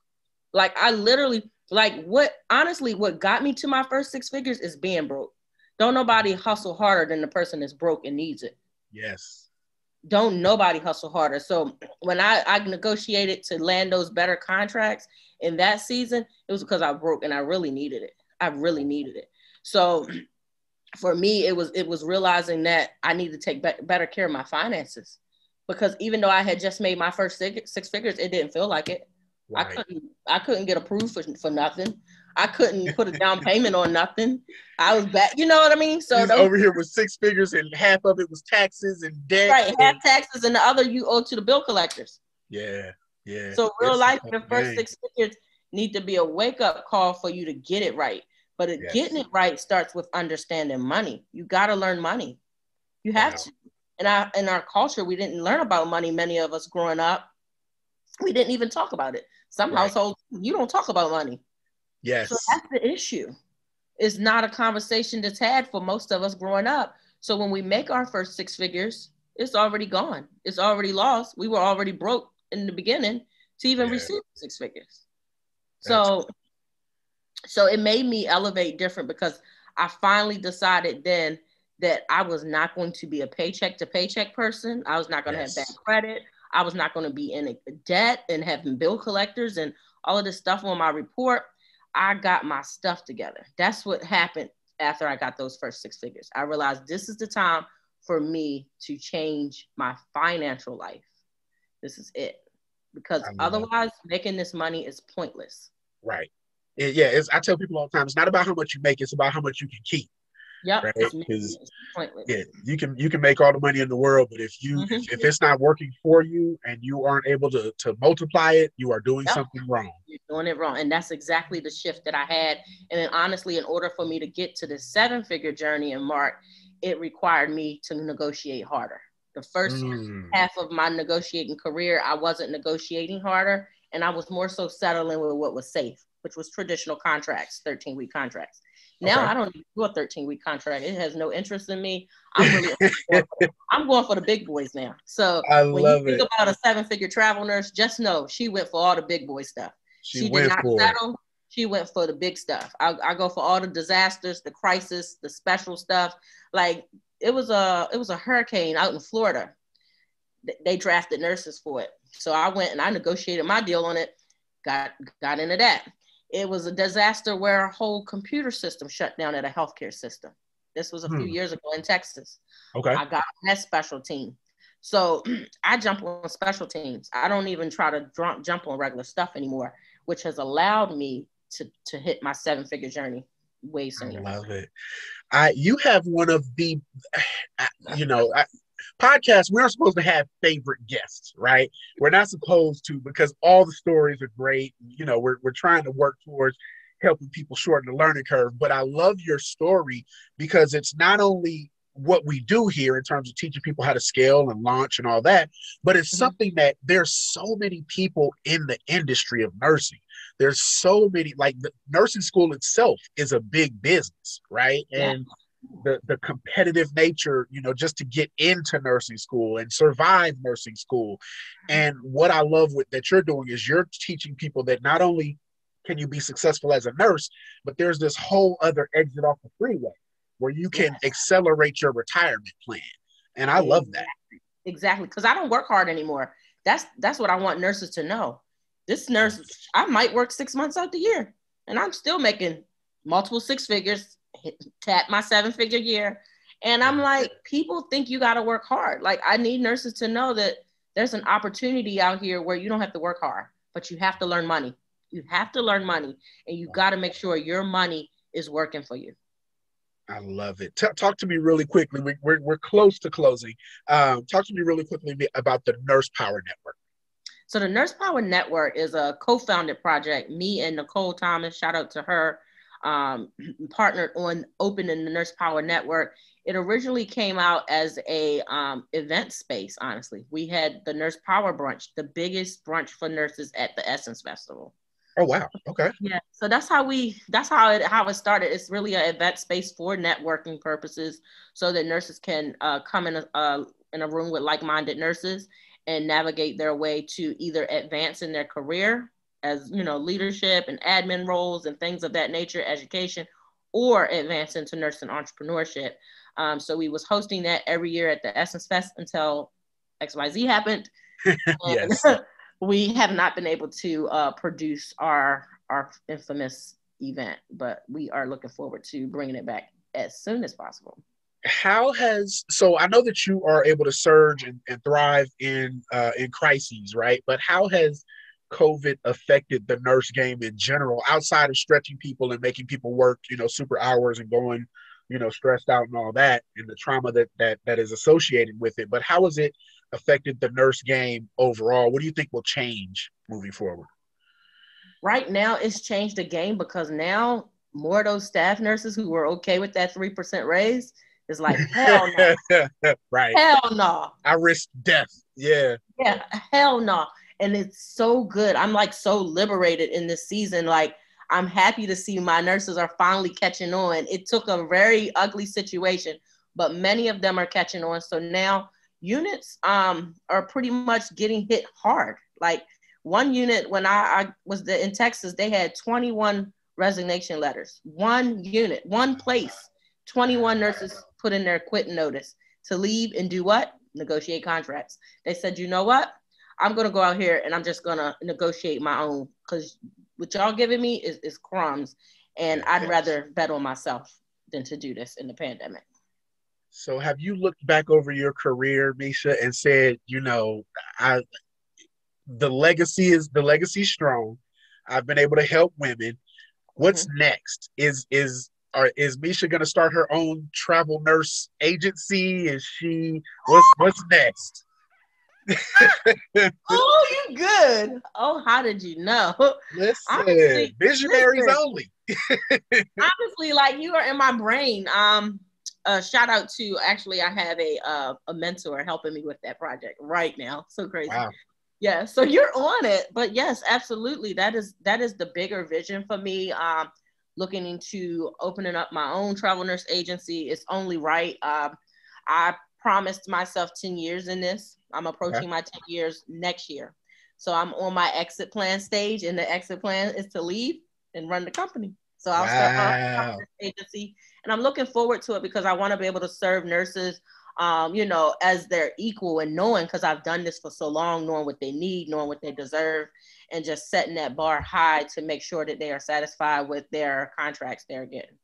Like I literally, like what, honestly, what got me to my first six figures is being broke. Don't nobody hustle harder than the person that's broke and needs it. Yes. Don't nobody hustle harder. So when I negotiated to land those better contracts in that season, it was because I broke and I really needed it. I really needed it. So for me, it was realizing that I need to take better care of my finances, because even though I had just made my first six figures, it didn't feel like it. Right. I couldn't get approved for nothing. I couldn't put a down payment on nothing. I was back, you know what I mean? So He's those, over here with six figures and half of it was taxes and debt. right, half taxes and the other you owe to the bill collectors. Yeah. Yeah. So real It's a life, tough the first game. six figures need to be a wake up call for you to get it right. But getting Yes. it right starts with understanding money. You got to learn money. You have Wow. to. In our culture, we didn't learn about money. Many of us growing up, we didn't even talk about it. Some Right. households, you don't talk about money. So Yes. that's the issue. It's not a conversation that's had for most of us growing up. So when we make our first six figures, it's already gone. It's already lost. We were already broke in the beginning to even Yeah. receive six figures. That's So it made me elevate different, because I finally decided then that I was not going to be a paycheck to paycheck person. I was not going to have bad yes. credit. I was not going to be in a debt and having bill collectors and all of this stuff on my report. I got my stuff together. That's what happened after I got those first six figures. I realized this is the time for me to change my financial life. This is it. Because I love it. otherwise, making this money is pointless. Right. Yeah. I tell people all the time, it's not about how much you make, it's about how much you can keep. Yep, Right. Because it's pointless. yeah, you can make all the money in the world, but if it's not working for you and you aren't able to multiply it, you are doing Yep, something wrong. you're doing it wrong. And that's exactly the shift that I had. And then honestly, in order for me to get to the seven-figure journey in Mark, it required me to negotiate harder. The first half of my negotiating career, I wasn't negotiating harder, and I was more so settling with what was safe, which was traditional contracts, 13-week contracts. Now Okay. I don't do a 13-week contract. It has no interest in me. I'm going for the big boys now. So I when you love think it. about a seven-figure travel nurse, just know she went for all the big boy stuff. She She did went not for it. settle. She went for the big stuff. I go for all the disasters, the crisis, the special stuff. Like it was a hurricane out in Florida. They drafted nurses for it. So I went and I negotiated my deal on it. Got into that. It was a disaster where a whole computer system shut down at a healthcare system. This was a few years ago in Texas. Okay. I got on that special team. So I jump on special teams. I don't even try to jump on regular stuff anymore, which has allowed me to hit my seven-figure journey way I sooner. love it. You have one of the, you know, podcasts. We're supposed to have favorite guests, right? We're not supposed to, because all the stories are great. You know, we're trying to work towards helping people shorten the learning curve. But I love your story because it's not only what we do here in terms of teaching people how to scale and launch and all that, but it's something that there's so many people in the industry of nursing. There's so many, like the nursing school itself is a big business, right? Yeah. And the competitive nature, you know, just to get into nursing school and survive nursing school. And what I love with that you're doing is you're teaching people that not only can you be successful as a nurse, but there's this whole other exit off the freeway where you can accelerate your retirement plan. And I love that. Exactly. Because I don't work hard anymore. That's what I want nurses to know. This nurse, I might work 6 months out the year and I'm still making multiple six figures, tap my seven-figure year. And I'm like, people think you got to work hard. Like, I need nurses to know that there's an opportunity out here where you don't have to work hard, but you have to learn money. You have to learn money, and you got to make sure your money is working for you. I love it. Talk to me really quickly. We're close to closing. Talk to me really quickly about the Nurse Power Network. So the Nurse Power Network is a co-founded project. Me and Nicole Thomas, shout out to her, partnered on opening the Nurse Power Network. It originally came out as a event space, honestly. We had the Nurse Power Brunch, the biggest brunch for nurses at the Essence Festival. Oh, wow. Okay. Yeah. So that's how it started. It's really an event space for networking purposes so that nurses can come in a room with like-minded nurses and navigate their way to either advance in their career as leadership and admin roles and things of that nature, education, or advance into nursing entrepreneurship. So we was hosting that every year at the Essence Fest until XYZ happened. And Yes. we have not been able to produce our infamous event, but we are looking forward to bringing it back as soon as possible. So I know that you are able to surge and thrive in crises, right? But how has COVID affected the nurse game in general, outside of stretching people and making people work, super hours and going, stressed out and all that, and the trauma that is associated with it? But how has it affected the nurse game overall? What do you think will change moving forward? Right now, it's changed the game because now more of those staff nurses who were okay with that 3% raise is like, hell no, Right. hell no. I risk death. Yeah. Yeah, hell no. And it's so good. I'm like so liberated in this season. Like, I'm happy to see my nurses are finally catching on. It took a very ugly situation, but many of them are catching on. So now units are pretty much getting hit hard. Like, one unit when I was in Texas, they had 21 resignation letters. One unit, one place, 21 nurses put in their quit notice to leave and do what? Negotiate contracts. They said, you know what? I'm going to go out here and I'm just going to negotiate my own, because what y'all giving me is crumbs. And I'd rather bet on myself than to do this in the pandemic. So have you looked back over your career, Meisha, and said, I the legacy strong. I've been able to help women. What's next? Is Meisha gonna start her own travel nurse agency? Is she what's next? Oh, you good. Oh, how did you know? Listen, visionaries only. Honestly, like, you are in my brain. Shout out to, actually, I have a mentor helping me with that project right now. So crazy. Wow. Yeah, so you're on it. But yes, absolutely. That is the bigger vision for me. Looking into opening up my own travel nurse agency. It's only right. I promised myself 10 years in this. I'm approaching my 10 years next year. So I'm on my exit plan stage, and the exit plan is to leave and run the company. So I'll start my own agency, and I'm looking forward to it because I want to be able to serve nurses, as their equal, and knowing, because I've done this for so long, knowing what they need, knowing what they deserve, and just setting that bar high to make sure that they are satisfied with their contracts they're getting.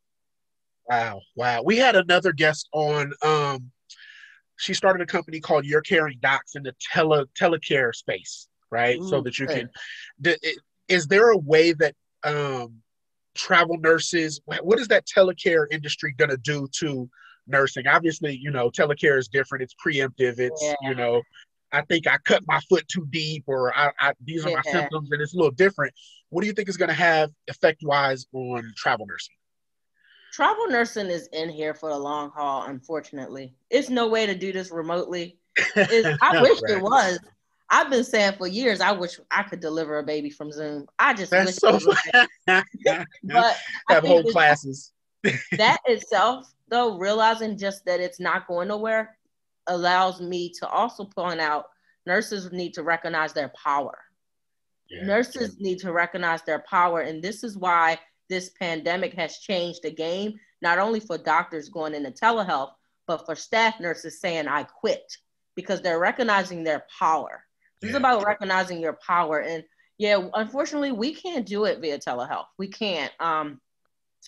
Wow. We had another guest on. She started a company called Your Caring Docs in the telecare space, right? Ooh, so that you can. Is there a way that travel nurses? What is that telecare industry going to do to nursing? Obviously, telecare is different. It's preemptive. It's I think I cut my foot too deep, or these are my symptoms, and it's a little different. What do you think is going to have effect wise on travel nursing? Travel nursing is in here for the long haul, unfortunately. It's no way to do this remotely. I wish it was. I've been saying for years, I wish I could deliver a baby from Zoom. I just wish it was. But have whole classes. That itself, though, realizing just that it's not going nowhere, allows me to also point out nurses need to recognize their power. Nurses need to recognize their power. And this is why this pandemic has changed the game, not only for doctors going into telehealth, but for staff nurses saying, I quit, because they're recognizing their power. This is about recognizing your power. And unfortunately, we can't do it via telehealth. We can't.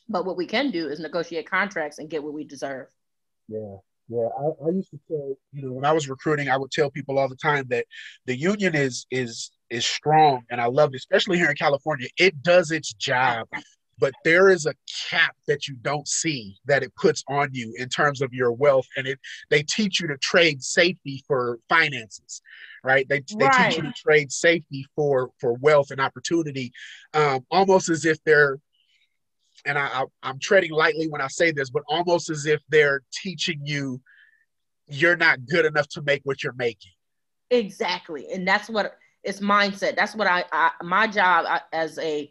But what we can do is negotiate contracts and get what we deserve. I used to tell, when I was recruiting, I would tell people all the time that the union is strong, and I love it, especially here in California. It does its job. But there is a cap that you don't see that it puts on you in terms of your wealth. And they teach you to trade safety for finances, right? They teach you to trade safety for wealth and opportunity, almost as if they're, and I'm treading lightly when I say this, but almost as if they're teaching you you're not good enough to make what you're making. Exactly. And that's what it's mindset. That's what my job as a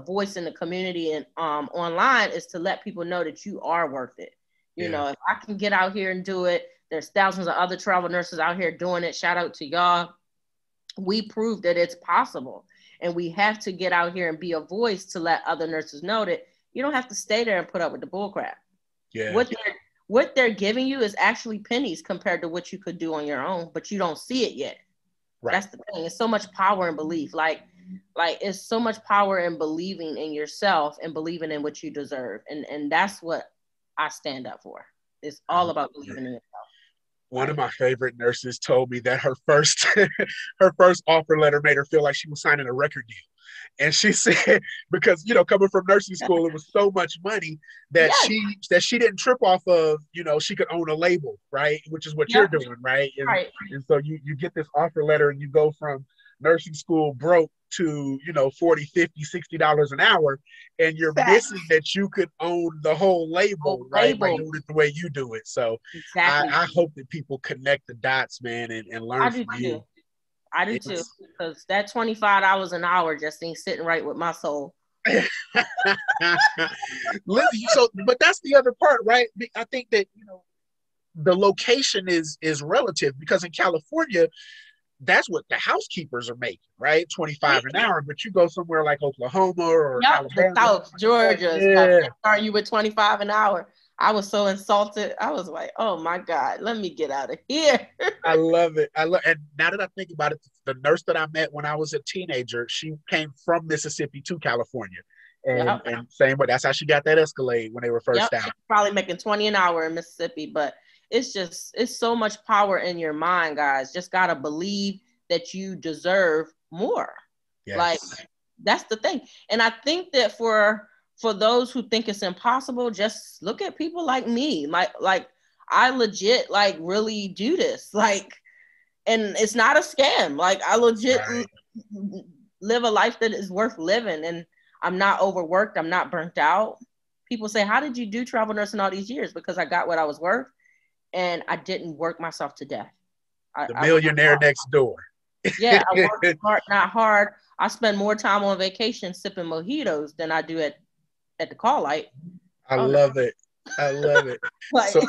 voice in the community and online is to let people know that you are worth it. You know, if I can get out here and do it, there's thousands of other travel nurses out here doing it. Shout out to y'all. We proved that it's possible. And we have to get out here and be a voice to let other nurses know that you don't have to stay there and put up with the bull crap. Yeah. What they're giving you is actually pennies compared to what you could do on your own, but you don't see it yet. Right. That's the thing. It's so much power in belief. Like it's so much power in believing in yourself and believing in what you deserve. And that's what I stand up for. It's all about believing in yourself. One of my favorite nurses told me that her first her first offer letter made her feel like she was signing a record deal. And she said, because, coming from nursing school, it was so much money that she didn't trip off of, she could own a label, right? Which is what you're doing, right? And so you get this offer letter and you go from nursing school broke to, $40, $50, $60 an hour. And you're missing that you could own the whole label, right? By doing it the way you do it. So I hope that people connect the dots, man, and learn from you. I do too, because that $25 an hour just ain't sitting right with my soul. But that's the other part, right? I think that the location is relative, because in California, that's what the housekeepers are making, right? $25 an hour. But you go somewhere like Oklahoma or Alabama, the South, Georgia, starting you with $25 an hour. I was so insulted. I was like, oh my God, let me get out of here. I love it. And now that I think about it, the nurse that I met when I was a teenager, she came from Mississippi to California. And same way, that's how she got that Escalade when they were first out. She's probably making $20 an hour in Mississippi, but it's so much power in your mind, guys. Just got to believe that you deserve more. Yes. Like, that's the thing. And I think that for those who think it's impossible, just look at people like me. Like I legit really do this. And it's not a scam. Like, I legit live a life that is worth living, and I'm not overworked. I'm not burnt out. People say, how did you do travel nursing all these years? Because I got what I was worth, and I didn't work myself to death. The millionaire next door. Yeah, I work smart, not hard. I spend more time on vacation sipping mojitos than I do at the call light. I love it. So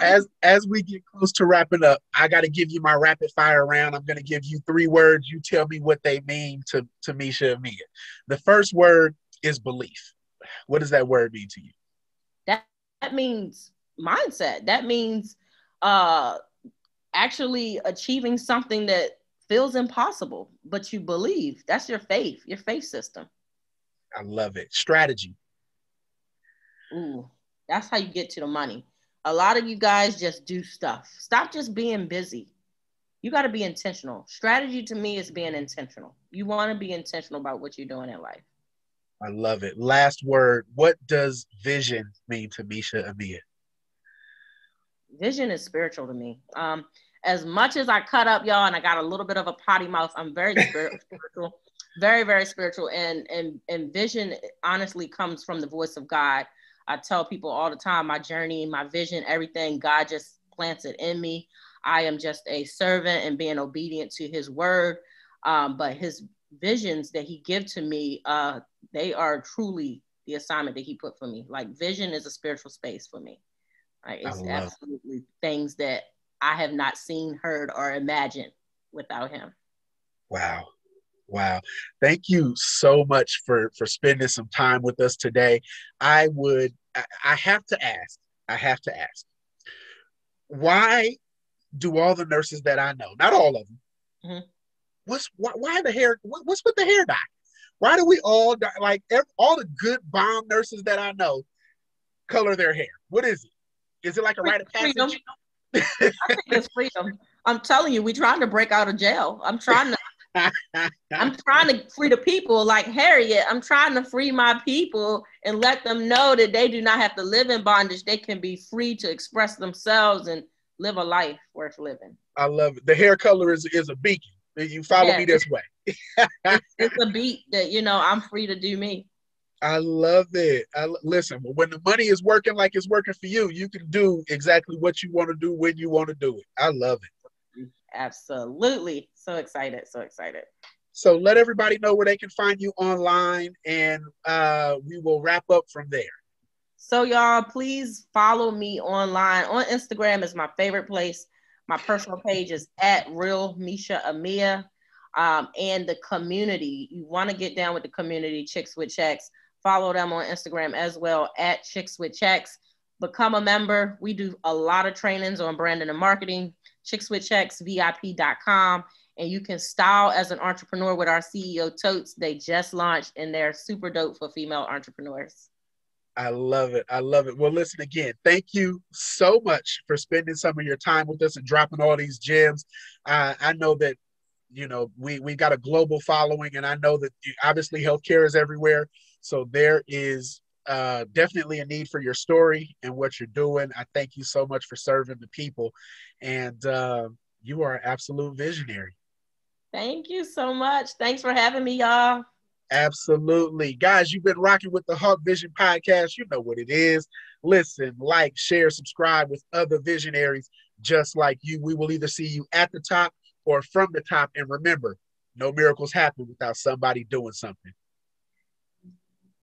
as we get close to wrapping up, I got to give you my rapid fire round. I'm going to give you 3 words. You tell me what they mean to Meisha Amia. The first word is belief. What does that word mean to you? That means mindset. That means actually achieving something that feels impossible, but you believe. That's your faith system. I love it. Strategy. Ooh, that's how you get to the money. A lot of you guys just do stuff. Stop just being busy. You got to be intentional. Strategy to me is being intentional. You want to be intentional about what you're doing in life. I love it. Last word. What does vision mean to Meisha Amia? Vision is spiritual to me. As much as I cut up, y'all, and I got a little bit of a potty mouth, I'm very spiritual, very, very spiritual. And vision honestly comes from the voice of God. I tell people all the time, my journey, my vision, everything, God just plants it in me. I am just a servant and being obedient to his word. But his visions that he gives to me, they are truly the assignment that he put for me. Like, vision is a spiritual space for me. Like, it's absolutely things that I have not seen, heard, or imagined without him. Wow. Thank you so much for spending some time with us today. I have to ask, why do all the nurses that I know, not all of them, why the hair, what's with the hair dye? Why do we all, all the good bomb nurses that I know color their hair? What is it? Is it like a rite of passage? I think it's freedom. I'm telling you, we're trying to break out of jail. I'm trying to free the people like Harriet. I'm trying to free my people and let them know that they do not have to live in bondage. They can be free to express themselves and live a life worth living. I love it. The hair color is a beacon. You follow me this way. It's a beat that, I'm free to do me. I love it. Listen, when the money is working like it's working for you, you can do exactly what you want to do when you want to do it. I love it. Absolutely. So excited. So let everybody know where they can find you online, and we will wrap up from there. So y'all, please follow me online. On Instagram is my favorite place. My personal page is @RealMeisha Amia. and the community. You want to get down with the community, Chicks with Checks. Follow them on Instagram as well at Chicks with Checks. Become a member. We do a lot of trainings on branding and marketing. chickswithchecksvip.com. And you can style as an entrepreneur with our CEO totes. They just launched and they're super dope for female entrepreneurs. I love it. I love it. Well, listen again, thank you so much for spending some of your time with us and dropping all these gems. I know that, you know, we got a global following, and I know that obviously healthcare is everywhere. So there is definitely a need for your story and what you're doing. I thank you so much for serving the people. And you are an absolute visionary. Thank you so much. Thanks for having me, y'all. Absolutely. Guys, you've been rocking with the Hawk Vision podcast. You know what it is. Listen, like, share, subscribe with other visionaries just like you. We will either see you at the top or from the top. And remember, no miracles happen without somebody doing something.